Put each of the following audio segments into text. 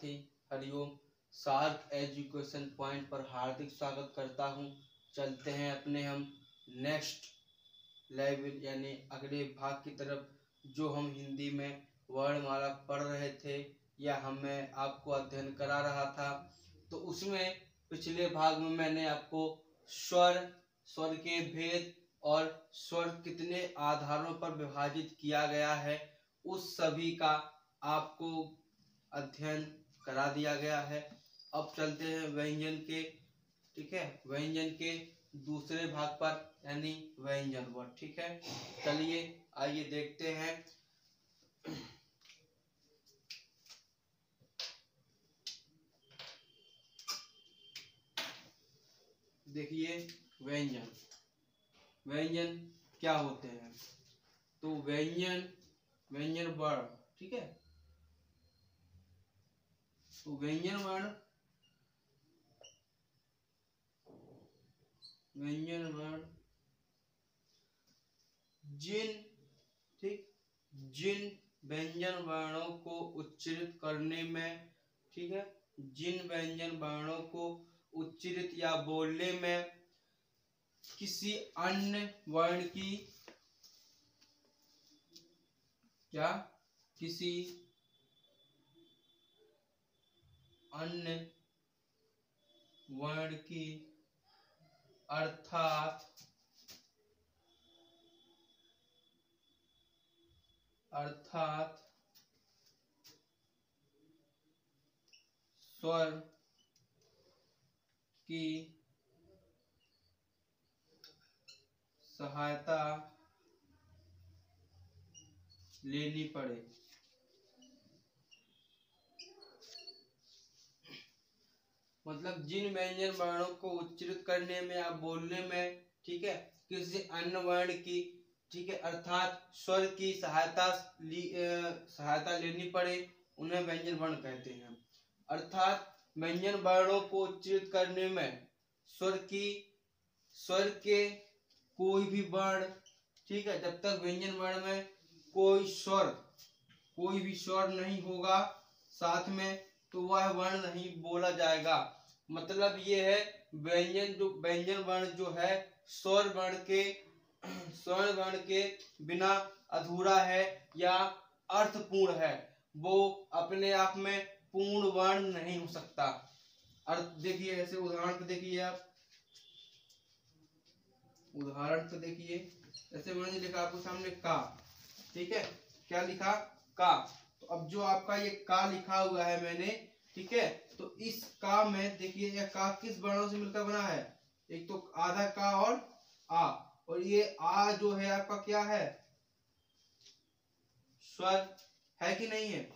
साथी Hariom. SAARC education point पर हार्दिक स्वागत करता हूं। चलते हैं अपने हम नेक्स्ट लेवल यानी अगले भाग की तरफ, जो हम हिंदी में वर्णमाला पढ़ रहे थे या हमें आपको अध्ययन करा रहा था। तो उसमें पिछले भाग में मैंने आपको स्वर के भेद और स्वर कितने आधारों पर विभाजित किया गया है उस सभी का आपको अध्ययन करा दिया गया है। अब चलते हैं व्यंजन के, ठीक है, व्यंजन के दूसरे भाग पर यानी व्यंजन वर्ड। ठीक है, चलिए आइए देखते हैं। देखिए व्यंजन, व्यंजन क्या होते हैं। तो व्यंजन वर्ण, ठीक है, तो व्यंजन वर्ण जिन व्यंजन वर्णों को उच्चारित करने में, ठीक है, जिन व्यंजन वर्णों को उच्चारित या बोलने में किसी अन्य वर्ण की किसी अन्य वर्ण की अर्थात स्वर की सहायता लेनी पड़े। मतलब जिन व्यंजन वर्णों को उच्चारित करने में या बोलने में, ठीक है, किसी अन्य वर्ण की, ठीक है, अर्थात स्वर की सहायता लेनी पड़े, उन्हें व्यंजन वर्ण कहते हैं। अर्थात व्यंजन वर्णों को उच्चारित करने में स्वर के कोई भी वर्ण, ठीक है, जब तक व्यंजन वर्ण में कोई भी स्वर नहीं होगा साथ में, तो वह वर्ण नहीं बोला जाएगा। मतलब ये है व्यंजन वर्ण जो है स्वर वर्ण के बिना अधूरा है या अर्थपूर्ण है, वो अपने आप में पूर्ण वर्ण नहीं हो सकता। अर्थ देखिए, ऐसे उदाहरण तो देखिए आप, ऐसे मैंने लिखा आपको सामने का, ठीक है, क्या लिखा, का। तो अब जो आपका ये का लिखा हुआ है मैंने, ठीक है, तो इस का में देखिए यह का किस वर्णों से मिलकर बना है। एक तो आधा का और आ, और ये आ जो है आपका क्या है, स्वर है कि नहीं है।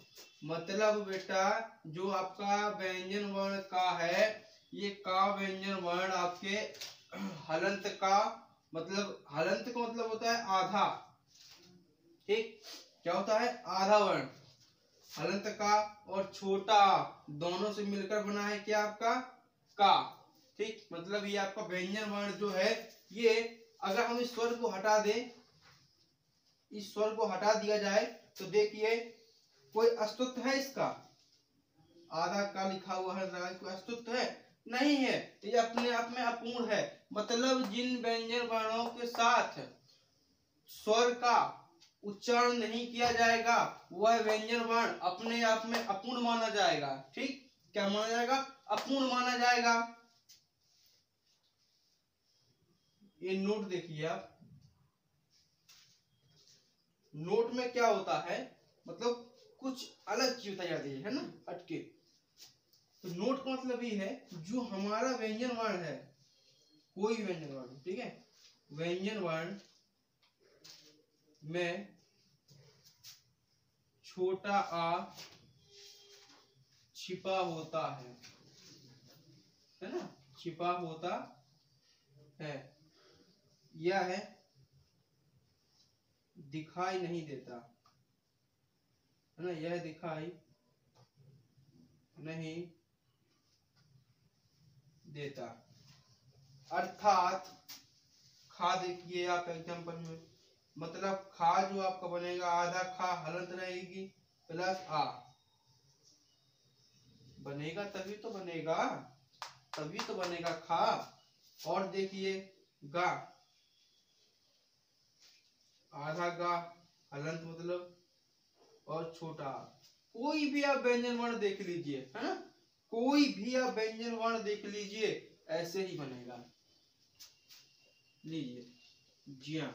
मतलब बेटा जो आपका व्यंजन वर्ण का है, ये का व्यंजन वर्ण आपके हलंत का मतलब होता है आधा, ठीक, क्या होता है, आधा वर्ण। हलंत का और छोटा दोनों से मिलकर बना है क्या, आपका का, ठीक। मतलब ये आपका व्यंजन वर्ण जो है, ये अगर हम इस स्वर को हटा दें, इस स्वर को हटा दिया जाए, तो देखिए कोई अस्तित्व है इसका। आधा का लिखा हुआ है, कोई अस्तित्व है नहीं है, ये अपने आप में अपूर्ण है। मतलब जिन व्यंजन वर्णों के साथ स्वर का उच्चारण नहीं किया जाएगा, वह व्यंजन वर्ण अपने आप में अपूर्ण माना जाएगा। ठीक, क्या माना जाएगा, अपूर्ण माना जाएगा। ये नोट देखिए आप, नोट में क्या होता है, मतलब कुछ अलग चीज बताई जाती है ना, हटके। तो नोट का मतलब ये है जो हमारा व्यंजन वर्ण है, कोई व्यंजन वर्ण, ठीक है, व्यंजन वर्ण में छोटा आ छिपा होता है ना, छिपा होता है, यह है दिखाई नहीं देता, है ना, यह दिखाई नहीं देता। अर्थात खा देखिए आप एग्जांपल में, मतलब खा जो आपका बनेगा, आधा खा हलंत रहेगी प्लस आ, बनेगा तभी तो बनेगा, तभी तो बनेगा खा। और देखिए गा, आधा गा हलंत मतलब, और छोटा। कोई भी आप व्यंजन वर्ण देख लीजिए, है ना, कोई भी आप व्यंजन वर्ण देख लीजिए ऐसे ही बनेगा। लीजिए जिया,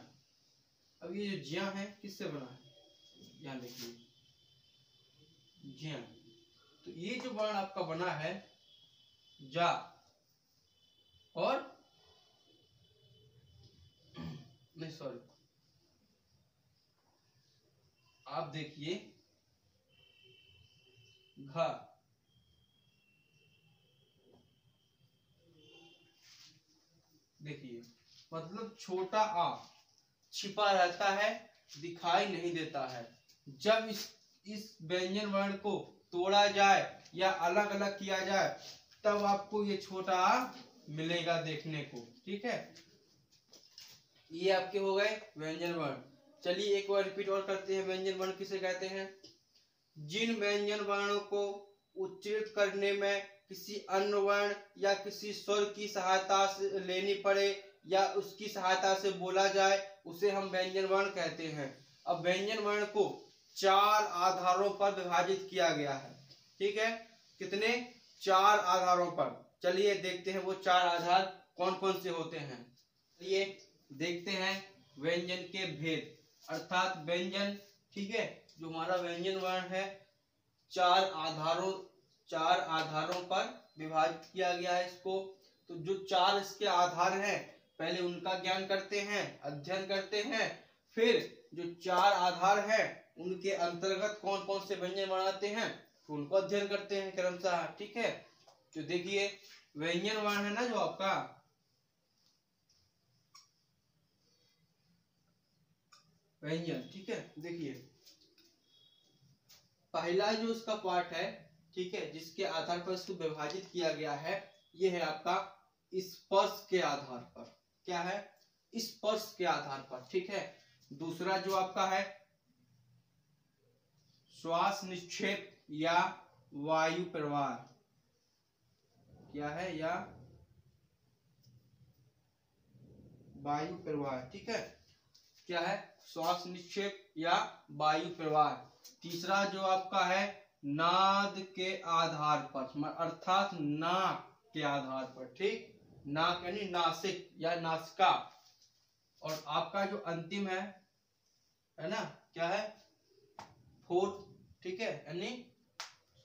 अब ये जो जिया है किससे बना है, यहाँ देखिए जिया। तो ये जो वर्ण आपका बना है जा, और नहीं सॉरी, आप देखिए घा, देखिए मतलब छोटा आ छिपा रहता है, दिखाई नहीं देता है। जब इस व्यंजन वर्ण को तोड़ा जाए या अलग अलग किया जाए तब आपको ये छोटा आ मिलेगा देखने को, ठीक है। ये आपके हो गए व्यंजन वर्ण। चलिए एक बार रिपीट और करते हैं, व्यंजन वर्ण किसे कहते हैं, जिन व्यंजन वर्णों को उच्चारित करने में किसी अन्य वर्ण या किसी स्वर की सहायता से लेनी पड़े या उसकी सहायता से बोला जाए उसे हम व्यंजन वर्ण कहते हैं। अब व्यंजन वर्ण को 4 आधारों पर विभाजित किया गया है, ठीक है। कितने, 4 आधारों पर। चलिए देखते हैं वो 4 आधार कौन कौन से होते हैं। चलिए देखते हैं व्यंजन के भेद, अर्थात व्यंजन, ठीक है, जो हमारा व्यंजन वर्ण है 4 आधारों पर विभाजित किया गया है इसको। तो जो 4 इसके आधार हैं पहले उनका ज्ञान करते हैं, अध्ययन करते हैं, फिर जो 4 आधार हैं उनके अंतर्गत कौन कौन से व्यंजन बनाते हैं तो उनको अध्ययन करते हैं क्रमशः, ठीक है। तो देखिए व्यंजन वर्ण है ना जो आपका, व्यंजन, ठीक है। देखिए पहला जो उसका पार्ट है, ठीक है, जिसके आधार पर इसको विभाजित किया गया है, ये है आपका स्पर्श के आधार पर। क्या है, स्पर्श के आधार पर, ठीक है। दूसरा जो आपका है श्वास निक्षेप या वायु प्रवाह, क्या है, या वायु प्रवाह, ठीक है। क्या है, श्वास निक्षेप या वायु प्रवाह। तीसरा जो आपका है नाद के आधार पर, अर्थात नाक के आधार पर, ठीक, नाक यानी नासिक या नासिका। और आपका जो अंतिम है ना, क्या है, फोर्थ, ठीक है, यानी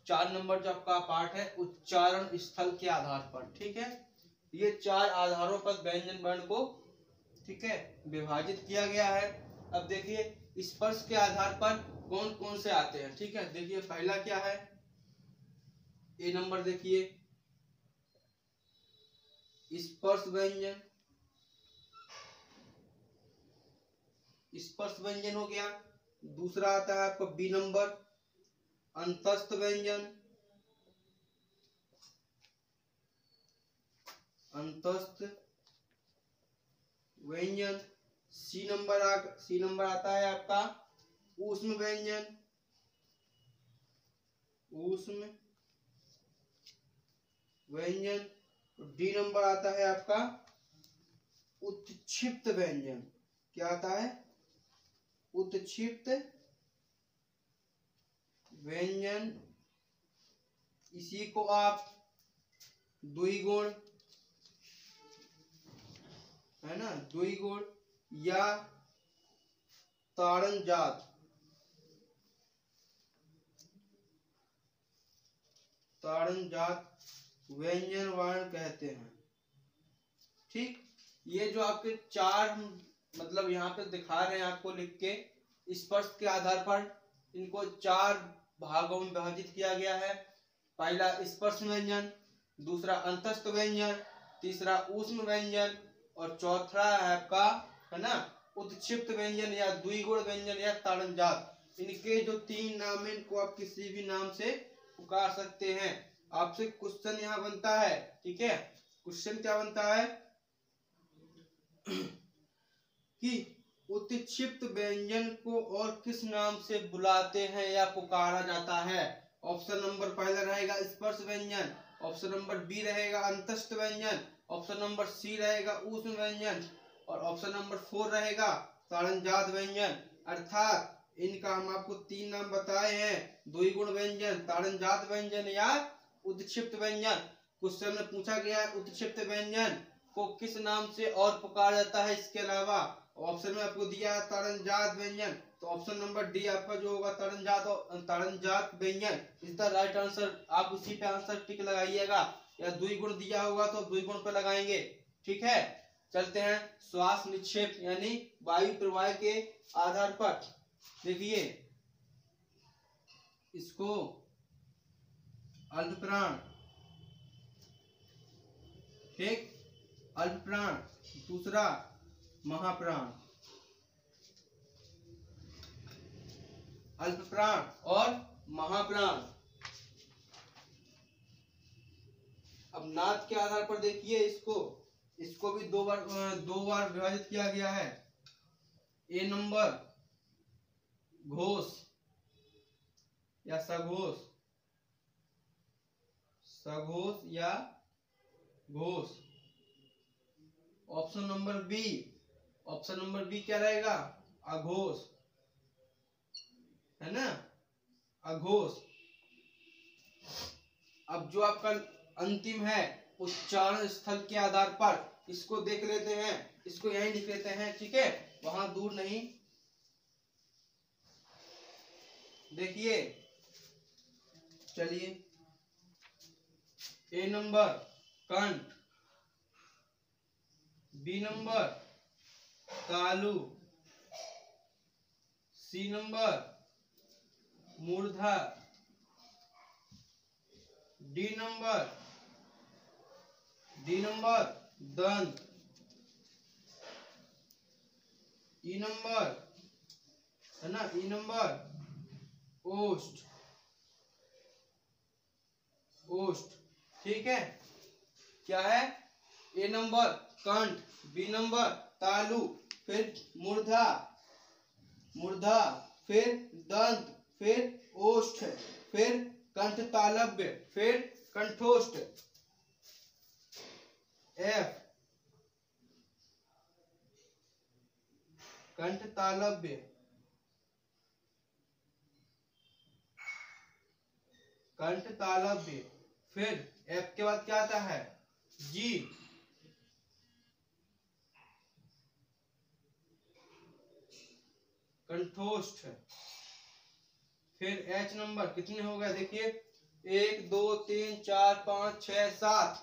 4 नंबर जो आपका पार्ट है उच्चारण स्थल के आधार पर, ठीक है। ये 4 आधारों पर व्यंजन वर्ण को, ठीक है, विभाजित किया गया है। अब देखिए स्पर्श के आधार पर कौन कौन से आते हैं, ठीक है। देखिए पहला क्या है, ए नंबर देखिए स्पर्श व्यंजन, स्पर्श व्यंजन हो गया। दूसरा आता है आपका बी नंबर अंतस्थ व्यंजन, अंतस्थ व्यंजन। सी नंबर आता है आपका ऊष्म व्यंजन, ऊष्म व्यंजन। डी नंबर आता है आपका उत्क्षिप्त व्यंजन। क्या आता है, उत्क्षिप्त व्यंजन। इसी को आप द्विगुण, है ना, द्विगुण या ताड़नजात, ताड़नजात व्यंजन वर्ण कहते हैं, ठीक। ये जो आपके 4 मतलब यहाँ पे दिखा रहे हैं आपको लिख के, स्पर्श के आधार पर इनको 4 भागों में विभाजित किया गया है। पहला स्पर्श व्यंजन, दूसरा अंतस्थ व्यंजन, तीसरा ऊष्म व्यंजन, और चौथा है आपका, है ना, उत्क्षिप्त व्यंजन या द्विगुण व्यंजन या ताड़नजात। इनके जो 3 नाम है इनको आप किसी भी नाम से पुकार सकते हैं। आपसे क्वेश्चन यहाँ बनता है, ठीक है। क्वेश्चन क्या बनता है कि उत्क्षिप्त व्यंजन को और किस नाम से बुलाते हैं या पुकारा जाता है। ऑप्शन नंबर पहला रहेगा स्पर्श व्यंजन, ऑप्शन नंबर बी रहेगा अंतस्थ व्यंजन, ऑप्शन नंबर सी रहेगा ऊष्म व्यंजन और ऑप्शन नंबर 4 रहेगा ताड़नजात व्यंजन। अर्थात इनका हम आपको 3 नाम बताए हैं, द्विगुण व्यंजन, ताड़नजात व्यंजन या उद्क्षिप्त व्यंजन। क्वेश्चन में पूछा गया है उद्क्षिप्त व्यंजन को किस नाम से और पुकारा जाता है इसके अलावा। ऑप्शन में आपको दिया है ताड़नजात व्यंजन, तो ऑप्शन नंबर डी आपका जो होगा ताड़नजात व्यंजन इज द राइट आंसर। आप उसी पे आंसर टिक लगाइएगा, या द्विगुण दिया होगा तो द्विगुण पे लगाएंगे। ठीक है, चलते हैं श्वास निक्षेप यानी वायु प्रवाह के आधार पर। देखिए इसको अल्पप्राण, ठीक, अल्पप्राण, दूसरा महाप्राण, अल्पप्राण और महाप्राण। अब नाद के आधार पर देखिए इसको भी दो बार विभाजित किया गया है। ए नंबर घोष या सघोष, सघोष या घोष। ऑप्शन नंबर बी क्या रहेगा, अघोष, है ना, अघोष। अब जो आपका अंतिम है उच्चारण स्थल के आधार पर इसको देख लेते हैं, इसको यहीं लिख लेते हैं, ठीक है, वहां दूर नहीं। देखिए चलिए, ए नंबर कंठ, बी नंबर तालु, सी नंबर मूर्धा, डी नंबर दंत, ई नंबर, है ना, ई नंबर ओष्ठ, ठीक है। क्या है, ए नंबर कंठ, बी नंबर तालु, फिर मूर्धा, फिर दंत, फिर ओष्ठ, फिर कंठ तालव्य, फिर कंठोष्ठ। एफ कंठ तालव्य, फिर एफ के बाद क्या आता है, जी, कंठोष्ठ। फिर एच नंबर कितने हो गए, देखिए 1 2 3 4 5 6 7,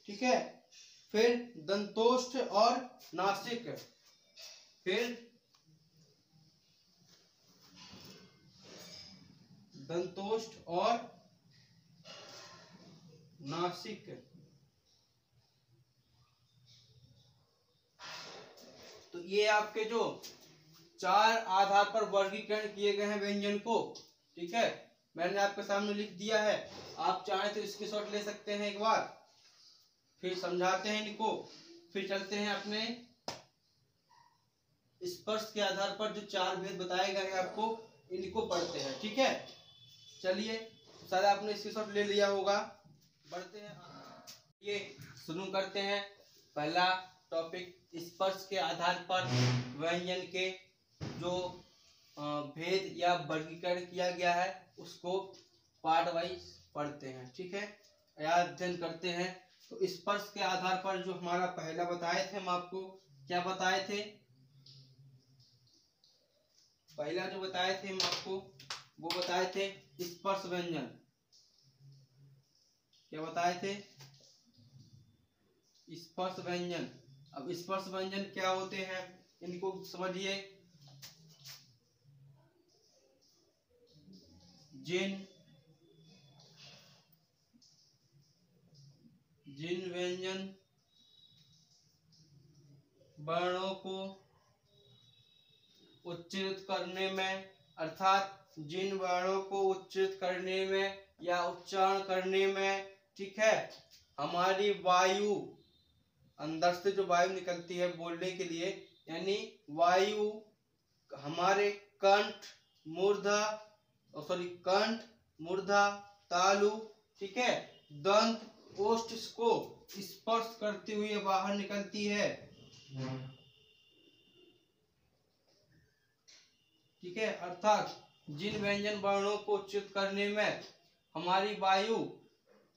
ठीक है। फिर दंतोष्ठ और नासिक, फिर दंतोष्ठ और नासिक। तो ये आपके जो 4 आधार पर वर्गीकरण किए गए हैं व्यंजन को, ठीक है, मैंने आपके सामने लिख दिया है। आप चाहें तो स्क्रीनशॉट ले सकते हैं, एक बार फिर समझाते हैं इनको। फिर चलते हैं अपने स्पर्श के आधार पर जो 4 भेद बताए गए हैं आपको, इनको पढ़ते हैं, ठीक है। चलिए, शायद आपने स्क्रीनशॉट ले लिया होगा, बढ़ते हैं, ये शुरू करते हैं। पहला टॉपिक, स्पर्श के आधार पर व्यंजन के जो भेद या वर्गीकरण किया गया है उसको पार्ट वाइज पढ़ते हैं, ठीक है, या अध्ययन करते हैं। तो स्पर्श के आधार पर जो हमारा पहला बताए थे हम आपको, क्या बताए थे, पहला जो बताए थे हम आपको वो बताए थे स्पर्श व्यंजन। क्या बताए थे, स्पर्श व्यंजन। अब स्पर्श व्यंजन क्या होते हैं इनको समझिए। जिन व्यंजन वर्णों को उच्चारित करने में, अर्थात जिन वर्णों को उच्चारित करने में या उच्चारण करने में, ठीक है, हमारी वायु, अंदर से जो वायु निकलती है बोलने के लिए, यानी वायु हमारे कंठ, मूर्धा, कंठ, मूर्धा, तालु, ठीक है, दंत, ओष्ठ को स्पर्श करते हुए बाहर निकलती है। ठीक है, अर्थात जिन व्यंजन वर्णों को उच्चारित करने में हमारी वायु,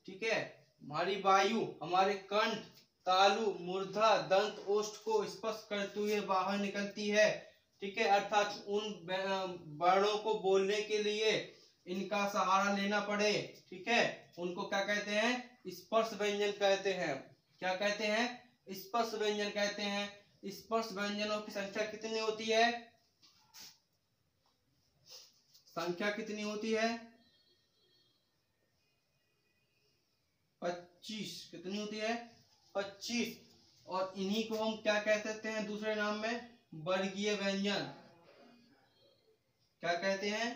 ठीक है, हमारी वायु हमारे कंठ, तालु, मूर्धा, दंत, ओष्ठ को स्पर्श करते हुए बाहर निकलती है। ठीक है, अर्थात उन वर्णों को बोलने के लिए इनका सहारा लेना पड़े। ठीक है, उनको क्या कहते हैं? स्पर्श व्यंजन कहते हैं। क्या कहते हैं? स्पर्श व्यंजन कहते हैं। स्पर्श व्यंजनों की संख्या कितनी होती है? संख्या कितनी होती है? 25। कितनी होती है? 25। और इन्हीं को हम क्या कह सकते हैं दूसरे नाम में? वर्गीय व्यंजन। क्या कहते हैं?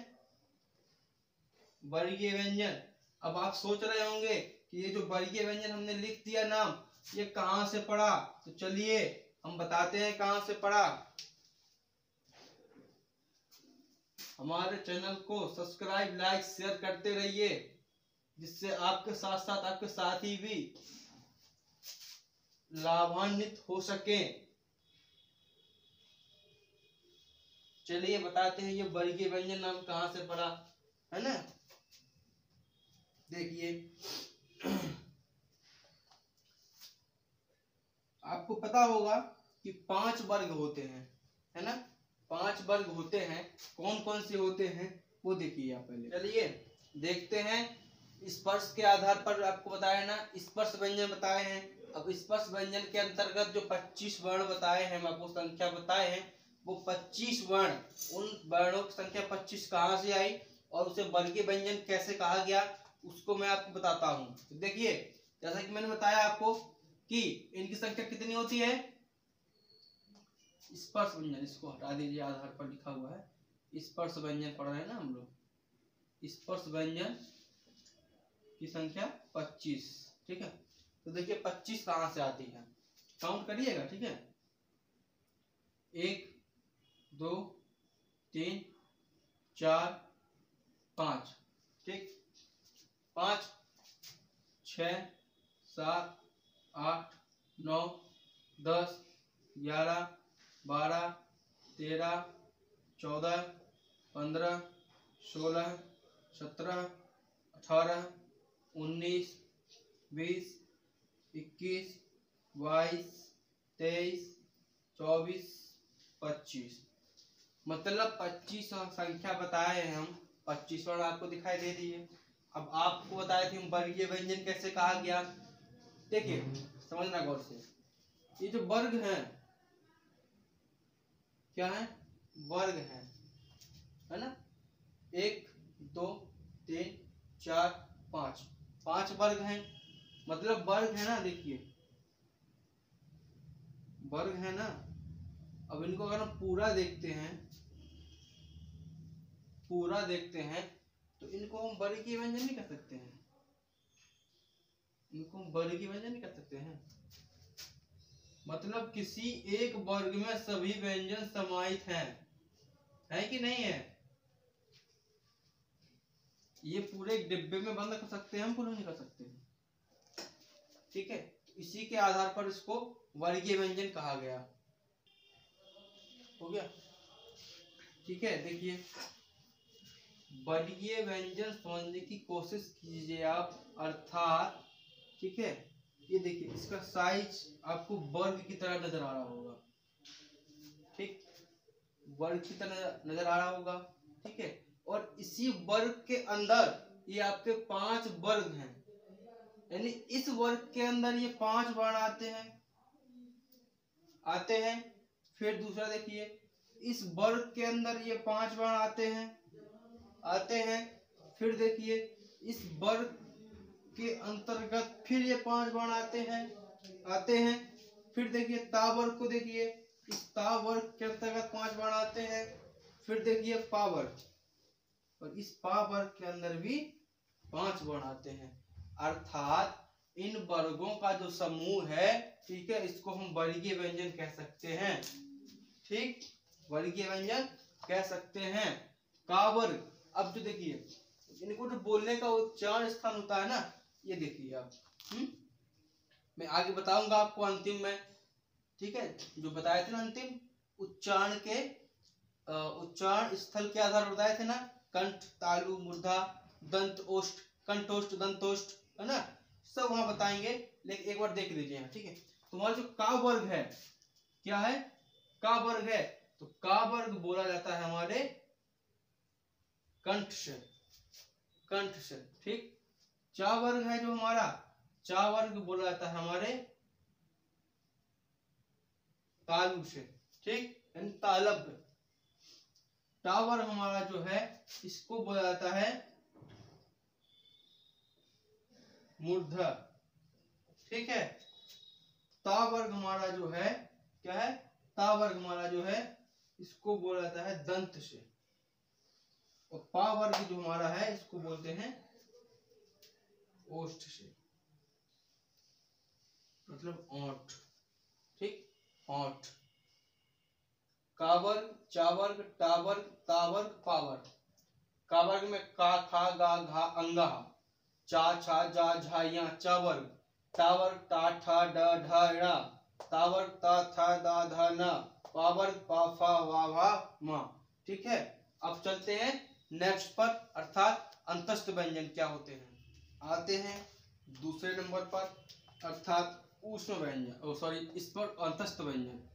वर्गीय व्यंजन। अब आप सोच रहे होंगे कि ये जो वर्गीय व्यंजन हमने लिख दिया नाम, ये कहां से पढ़ा? तो चलिए हम बताते हैं कहां से पढ़ा। हमारे चैनल को सब्सक्राइब, लाइक, शेयर करते रहिए, जिससे आपके साथ साथ आपके साथी भी लाभान्वित हो सके। चलिए बताते हैं ये वर्गीय व्यंजन नाम कहां से पढ़ा, है ना। देखिए आपको पता होगा कि 5 वर्ग होते हैं, है ना। 5 वर्ग होते हैं। कौन कौन से होते हैं वो देखिए आप पहले। चलिए देखते हैं। स्पर्श के आधार पर आपको बताया ना, स्पर्श व्यंजन बताए हैं। अब स्पर्श व्यंजन के अंतर्गत जो 25 वर्ण बताए हैं, हम आपको संख्या बताए हैं, वो 25 वर्ण, उन वर्णों की संख्या 25 कहाँ से आई और उसे वर्गीय व्यंजन कैसे कहा गया, उसको मैं आपको बताता हूँ। तो देखिए, जैसा कि मैंने बताया आपको कि इनकी संख्या कितनी होती है। स्पर्श व्यंजन, इसको हटा दीजिए, आधार पर लिखा हुआ है। स्पर्श व्यंजन पढ़ रहे हैं ना हम लोग। स्पर्श व्यंजन की संख्या 25। ठीक है, तो देखिए 25 कहां से आती है, काउंट करिएगा। ठीक है, 1 2 3 4 5। ठीक, 5 6 7 8 9 10 11 12 13 14 15 16 17 18 19 20 21 22 23 24 25। मतलब 25 संख्या बताए हैं हम। 25 वर्ण आपको दिखाई दे दिए। अब आपको बताए थे हम वर्गीय व्यंजन कैसे कहा गया। देखिए समझना गौर से, ये जो वर्ग हैं, क्या है? वर्ग है ना। 1 2 3 4 5, 5 वर्ग हैं। मतलब वर्ग है ना, देखिए वर्ग है ना। अब इनको अगर हम पूरा देखते हैं, तो इनको हम वर्गीय व्यंजन नहीं कर सकते हैं। इनको हम वर्गीय व्यंजन नहीं कर सकते हैं। मतलब किसी एक वर्ग में सभी व्यंजन समाहित हैं, है कि नहीं है? ये पूरे एक डिब्बे में बंद कर सकते हैं हम, पूरा नहीं कर सकते हैं। ठीक है, इसी के आधार पर इसको वर्गीय व्यंजन कहा गया। हो गया। ठीक है, देखिए वर्गीय व्यंजन समझने की कोशिश कीजिए आप। अर्थात ठीक है, ये देखिए इसका साइज आपको वर्ग की तरह नजर आ रहा होगा। ठीक, वर्ग की तरह नजर आ रहा होगा। ठीक है, और इसी वर्ग के अंदर ये आपके 5 वर्ग हैं, यानी इस वर्ग के अंदर ये 5 वर्ण आते हैं। फिर दूसरा देखिए, इस वर्ग के अंदर ये 5 वर्ण आते हैं। फिर देखिए इस वर्ग के अंतर्गत फिर ये 5 वर्ण आते हैं। फिर देखिए ता वर्ग को देखिए, इस ता वर्ग के अंतर्गत 5 वर्ण आते हैं। फिर देखिए पा वर्ग, और इस पा वर्ग के अंदर भी 5 वर्ण आते हैं। अर्थात इन वर्गों का जो समूह है, ठीक है, इसको हम वर्गीय व्यंजन कह सकते हैं। ठीक, वर्गीय व्यंजन कह सकते हैं। का वर्ग, अब जो देखिए इनको जो बोलने का उच्चारण स्थान होता है ना, ये देखिए आप। मैं आगे बताऊंगा आपको अंतिम में, ठीक है, जो बताए थे ना अंतिम उच्चारण के उच्चारण स्थल के आधार पर बताए थे ना, कंठ, तालु, मूर्धा, दंत ओष्ठ, कंठोष्ठ, दंतोष्ठ, है ना, सब वहां बताएंगे। लेकिन एक बार देख लीजिए यहाँ, ठीक है। तुम्हारा जो का वर्ग है, क्या है, का वर्ग है, तो का वर्ग बोला जाता है हमारे कंठ से, कंठ से, ठीक। चा वर्ग है जो हमारा, चा वर्ग बोला जाता है हमारे तालु से, ठीक, यानी तालव्य। टा वर्ग हमारा जो है इसको बोला जाता है मूर्धा, ठीक है। ता वर्ग हमारा जो है क्या है, ता वर्ग हमारा जो है इसको बोला जाता है दंत से, और पा वर्ग जो हमारा है इसको बोलते हैं ओष्ठ से, मतलब ओंठ, ठीक, ओंठ। का वर्ग, चा वर्ग, टा वर्ग, ता वर्ग, पा वर्ग। का वर्ग में का, खा, गा, घा, अंगा, चा, छा, जा, झा, या, चा वर्ग। टा वर्ग टा, ठा, ड, ढ, ण। ता वर्ग ता, था, दा, धा, न। पा वर्ग पा, फा, वा, भा, मा, ठीक है। अब चलते हैं नेक्स्ट पर, अर्थात अंतस्थ व्यंजन क्या होते हैं। आते हैं दूसरे नंबर पर, अर्थात ऊष्म व्यंजन, सॉरी इस पर अंतस्थ व्यंजन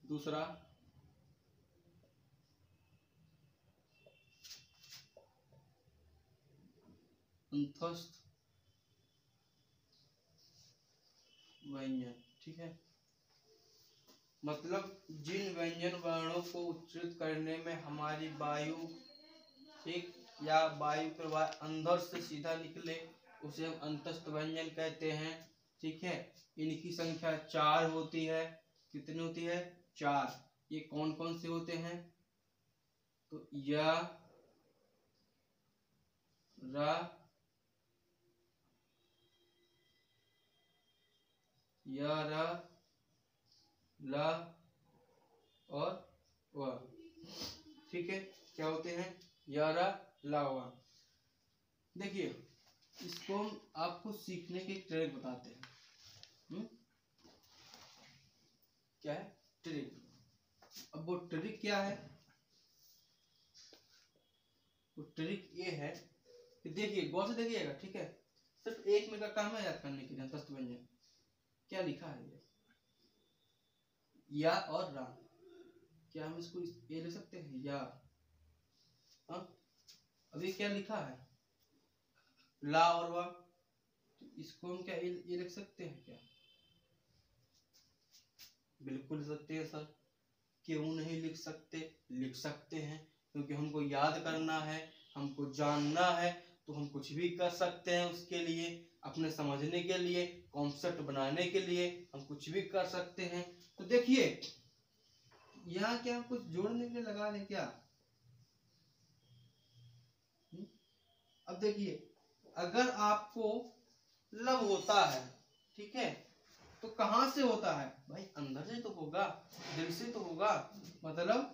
दूसरा। अंतस्थ व्यंजन, ठीक है, मतलब जिन व्यंजन वर्णों को उच्चारित करने में हमारी वायु, ठीक, या वायु प्रवाह अंदर से सीधा निकले उसे हम अंतस्थ व्यंजन कहते हैं, ठीक है। इनकी संख्या 4 होती है। कितनी होती है, 4। ये कौन कौन से होते हैं, तो या, रा, या, रा, ला और वा, ठीक है। क्या होते हैं, या, रा, ला, वा। देखिए इसको हम आपको सीखने की ट्रिक बताते हैं। क्या है, ट्रिक। अब वो ट्रिक क्या है, वो ट्रिक ये है कि देखिए गौर से देखिएगा, ठीक है। सिर्फ एक मिनट का काम है याद करने के लिए अंतस्थ व्यंजन। क्या लिखा है ये, या और रा, क्या हम इसको ये लिख सकते हैं, या, हाँ। अभी क्या लिखा है, ला और वा, तो इसको हम क्या ये लिख सकते हैं क्या, बिल्कुल लिख सकते हैं सर। क्यों नहीं लिख सकते, लिख सकते हैं, क्योंकि हमको याद करना है, हमको जानना है, तो हम कुछ भी कर सकते हैं। उसके लिए अपने समझने के लिए, कॉन्सेप्ट बनाने के लिए हम कुछ भी कर सकते हैं। तो देखिए यहाँ क्या कुछ जोड़ने के लिए लगा लें क्या। अब देखिए अगर आपको लव होता है, ठीक है, तो कहां से होता है भाई, अंदर से तो होगा, दिल से तो होगा, मतलब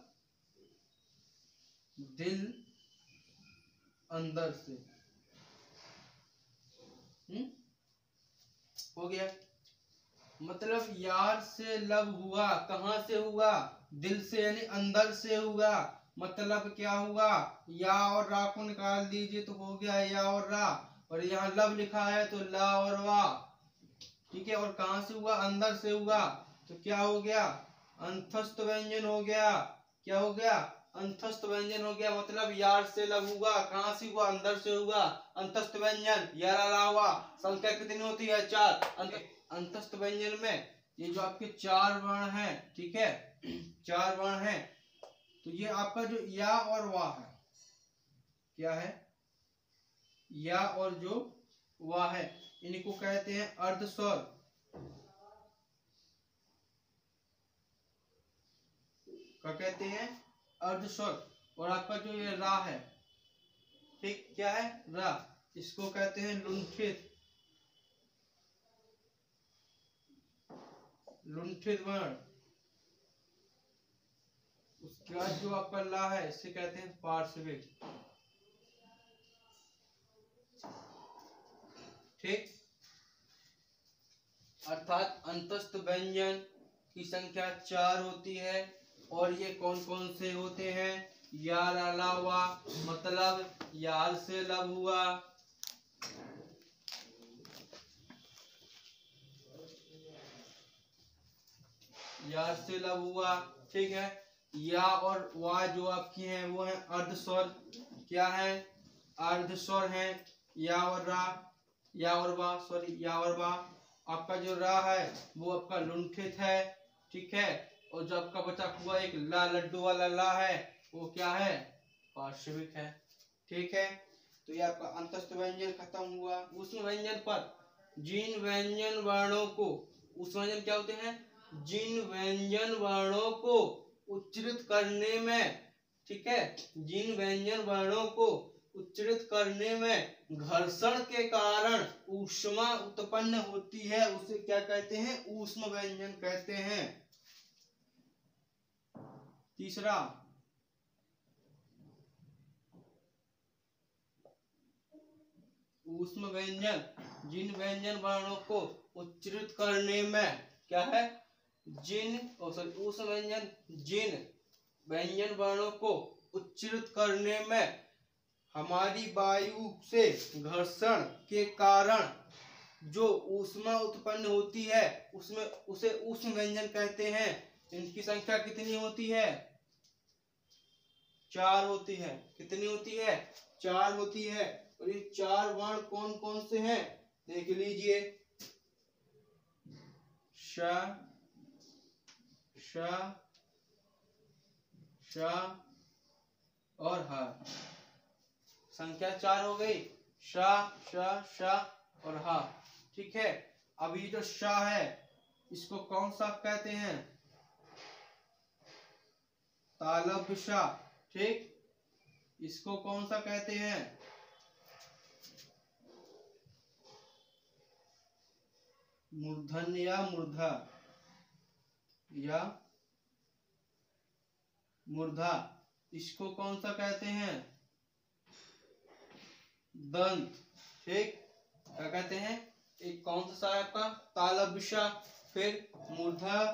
दिल अंदर से, हो गया। मतलब यार से लव हुआ, कहां से हुआ, दिल से, यानी अंदर से हुआ। मतलब क्या हुआ, या और रा को निकाल दीजिए तो हो गया या और रा, और यहाँ लव लिखा है तो ला और वा, ठीक है। और कहां से हुआ, अंदर से हुआ, तो क्या हो गया, अंतस्थ व्यंजन हो गया। क्या हो गया, अंतस्थ व्यंजन हो गया। मतलब यार से लव हुआ, कहां से हुआ, अंदर से हुआ, अंतस्थ व्यंजन, यारा ला हुआ। संख्या कितनी होती है, 4। अंतस्थ व्यंजन में ये जो आपके 4 वर्ण हैं, ठीक है, 4 वर्ण हैं, तो ये आपका जो या और वा है, क्या है, या और जो वा है, इनको कहते हैं अर्ध स्वर। क्या कहते हैं, अर्ध स्वर। और आपका जो ये रा है, ठीक, क्या है, रा, इसको कहते हैं लुंठित, लुंठित वर्ण। उसके बाद जो आपका ला है इसे कहते हैं पार्श्विक, ठीक। अर्थात अंतस्थ व्यंजन की संख्या 4 होती है। और ये कौन कौन से होते हैं? यार अलावा, मतलब यार से लब हुआ, यार से लब हुआ, ठीक है। या और वा जो आपकी हैं वो है अर्ध स्वर। क्या है? अर्ध स्वर है। या और रा, या और वा, सॉरी या और वा। आपका जो रा है वो आपका लुंठित है, ठीक है। और जो आपका बचा हुआ एक ला, लड्डू वाला ला है, वो क्या है? पार्श्विक है, ठीक है। तो ये आपका अंतस्थ व्यंजन खत्म हुआ। ऊष्म व्यंजन पर जिन व्यंजन वर्णों को, ऊष्म व्यंजन क्या होते हैं? जिन व्यंजन वर्णों को उच्चारित करने में, ठीक है, जिन व्यंजन वर्णों को उच्चारित करने में घर्षण के कारण ऊष्मा उत्पन्न होती है, उसे क्या कहते हैं? ऊष्म व्यंजन कहते हैं। तीसरा, ऊष्म व्यंजन जिन व्यंजन वर्णों को उच्चारित करने में क्या है? जिन ऊष्म व्यंजन जिन व्यंजन वर्णों को उच्चारित करने में हमारी वायु से घर्षण के कारण जो ऊष्मा उत्पन्न होती है उसमें उसे ऊष्म व्यंजन कहते हैं। इनकी संख्या कितनी होती है? 4 होती है। कितनी होती है? 4 होती है। और ये 4 वर्ण कौन कौन से हैं? देख लीजिए। श, श, श और ह। संख्या 4 हो गई। श, श, श और ह, ठीक है। अब ये जो श है इसको कौन सा कहते हैं? तालव्य श, ठीक। इसको कौन सा कहते हैं? मूर्धन्य या मूर्धा, या मूर्धा। इसको कौन सा कहते हैं? दंत, ठीक। क्या कहते हैं? एक कौन सा है आपका? तालव्य श, फिर मूर्धा,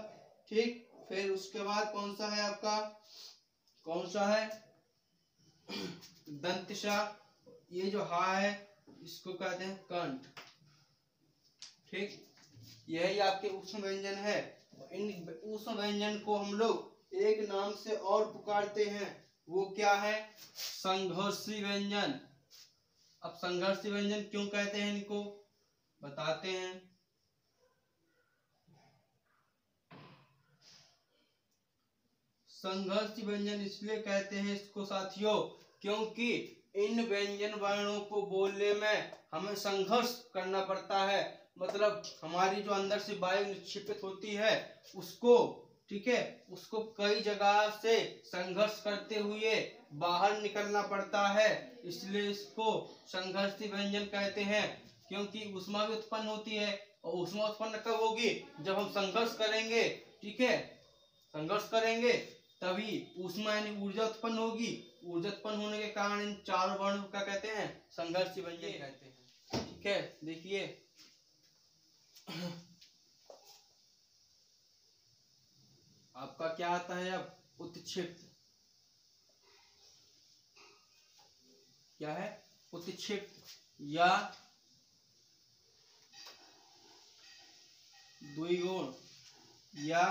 ठीक। फिर उसके बाद कौन सा है आपका? कौन सा है? दंत श। ये जो हा है इसको कहते हैं कंठ, ठीक। यही आपके ऊष्म व्यंजन है। इन ऊष्म व्यंजन को हम लोग एक नाम से और पुकारते हैं, वो क्या है? संघर्षी व्यंजन। अब संघर्षी व्यंजन क्यों कहते हैं इनको, बताते हैं। संघर्षी व्यंजन इसलिए कहते हैं इसको साथियों, क्योंकि इन व्यंजन वर्णों को बोलने में हमें संघर्ष करना पड़ता है। मतलब हमारी जो अंदर से वायु निक्षेपित होती है उसको, ठीक है, उसको कई जगह से संघर्ष करते हुए बाहर निकलना पड़ता है। इसलिए इसको संघर्षी व्यंजन कहते हैं। क्योंकि ऊष्मा भी उत्पन्न होती है, और ऊष्मा उत्पन्न कब होगी? जब हम संघर्ष करेंगे, ठीक है। संघर्ष करेंगे तभी ऊष्मा यानी ऊर्जा उत्पन्न होगी। ऊर्जा उत्पन्न होने के कारण इन 4 वर्णों का कहते हैं संघर्षी व्यंजन कहते हैं, ठीक है। देखिए आपका क्या आता है अब? उत्क्षिप्त। क्या है? उत्क्षिप्त या द्विगुण या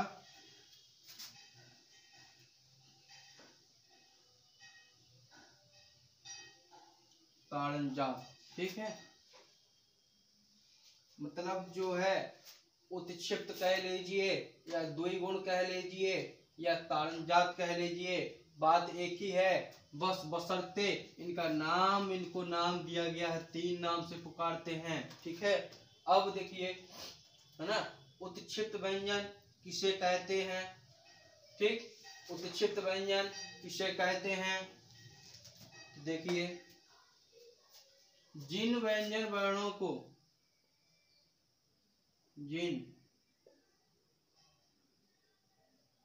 ताड़नजात, ठीक है। मतलब जो है उत्क्षिप्त कह लीजिए या द्विगुण कह लीजिए या ताड़नजात कह लीजिए, बात एक ही है। बस बशर्ते इनका नाम, इनको नाम दिया गया है, 3 नाम से पुकारते हैं, ठीक है। अब देखिए, है ना, उत्क्षिप्त व्यंजन किसे कहते हैं? ठीक, उत्क्षिप्त व्यंजन किसे कहते हैं? देखिए, जिन व्यंजन वर्णों को, जिन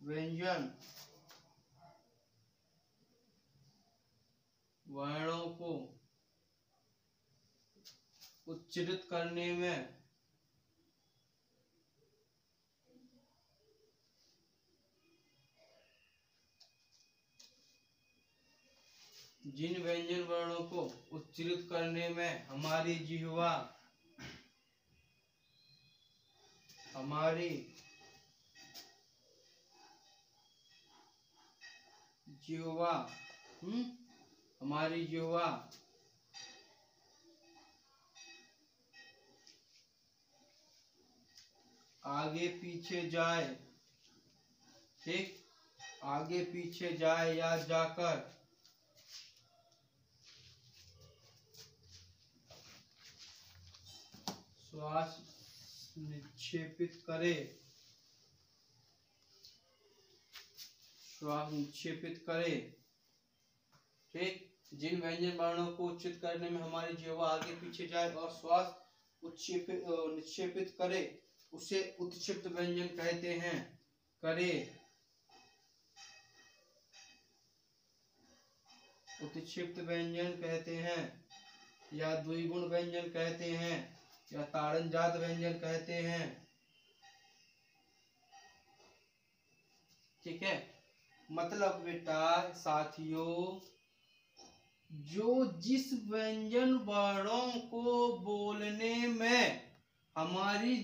व्यंजन वर्णों को उच्चारित करने में जिन व्यंजन वर्णों को उच्चारित करने में हमारी जिह्वा हमारी जिह्वा आगे पीछे जाए, ठीक, आगे पीछे जाए या जाकर श्वास निक्षेपित करे, ठीक। जिन व्यंजन वर्णों को उच्चारित करने में हमारी जिह्वा आगे पीछे जाए और श्वास निक्षेपित करे उसे उत्क्षिप्त व्यंजन कहते हैं। करे, उत्क्षिप्त व्यंजन कहते हैं, या द्विगुण व्यंजन कहते हैं, या ताड़नजात व्यंजन कहते हैं, ठीक है। मतलब बेटा साथियों, जो जिस व्यंजन वर्णों को बोलने में हमारी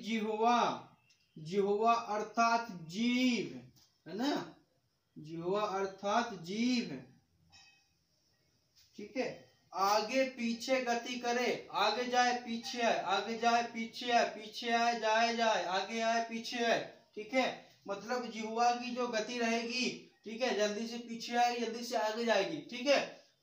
जिह्वा अर्थात जीभ है ना, जिह्वा अर्थात जीभ, ठीक है, आगे पीछे गति करे, आगे जाए पीछे आए, आगे जाए पीछे आए, पीछे आए जाए जाए, आगे आए पीछे आए, ठीक है। मतलब जिह्वा की जो गति रहेगी, ठीक है, जल्दी से पीछे आएगी, जल्दी से आगे जाएगी, ठीक है।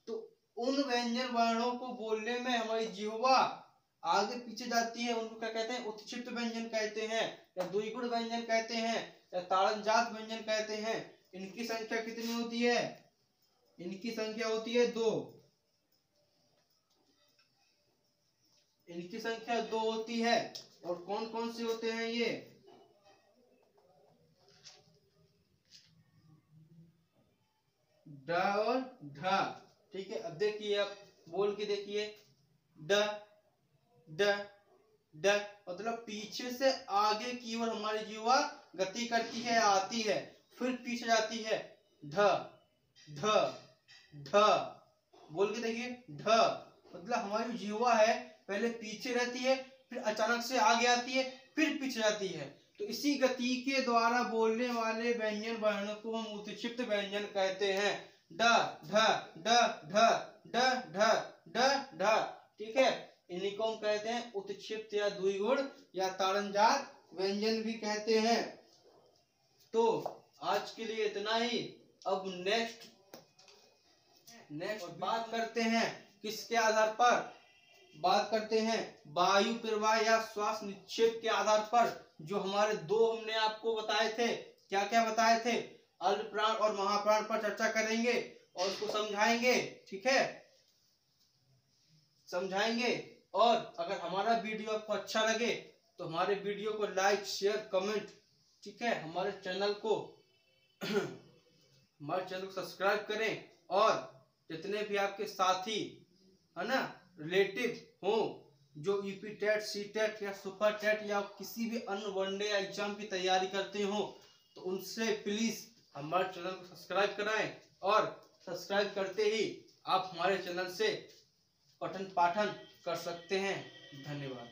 तो उन व्यंजन वर्णों को बोलने में हमारी जिह्वा आगे पीछे जाती है, उनको क्या कहते हैं? उत्क्षिप्त व्यंजन कहते हैं, या द्विगुण व्यंजन कहते हैं, या ताड़नजात व्यंजन कहते हैं। इनकी संख्या कितनी होती है? इनकी संख्या होती है 2। इनकी संख्या 2 होती है। और कौन कौन से होते हैं ये? ड और ढ, ठीक है। अब देखिए, आप बोल के देखिए, ड ड ड, मतलब पीछे से आगे की ओर हमारी जिह्वा गति करती है, आती है, फिर पीछे जाती है। ढ ढ ढ, बोल के देखिए, ढ, मतलब हमारी जिह्वा है पहले पीछे रहती है, फिर अचानक से आगे आती है, फिर पीछे जाती है। तो इसी गति के द्वारा बोलने वाले व्यंजन वर्ण को हम उत्क्षिप्त व्यंजन कहते हैं। ड ढ ड ढ ड ढ ड ढ, ठीक है। इन्हीं को हम कहते हैं उत्क्षिप्त या द्विगुण या ताड़नजात व्यंजन भी कहते हैं। तो आज के लिए इतना ही। अब नेक्स्ट बात करते हैं किसके आधार पर? बात करते हैं वायु प्रवाह या श्वास निक्षेप के आधार पर। जो हमारे 2 हमने आपको बताए थे, क्या क्या बताए थे? अल्प प्राण और महाप्राण पर चर्चा करेंगे और उसको समझाएंगे, ठीक है, समझाएंगे। और अगर हमारा वीडियो आपको अच्छा लगे तो हमारे वीडियो को लाइक शेयर कमेंट, ठीक है, हमारे चैनल को सब्सक्राइब करें। और जितने भी आपके साथी है ना, रिलेटिव हो, जो यूपी टेट, सी टेट या सुपर टेट या किसी भी अन्य वनडे एग्जाम की तैयारी करते हो, तो उनसे प्लीज हमारे चैनल को सब्सक्राइब कराएं। और सब्सक्राइब करते ही आप हमारे चैनल से पठन पाठन कर सकते हैं। धन्यवाद।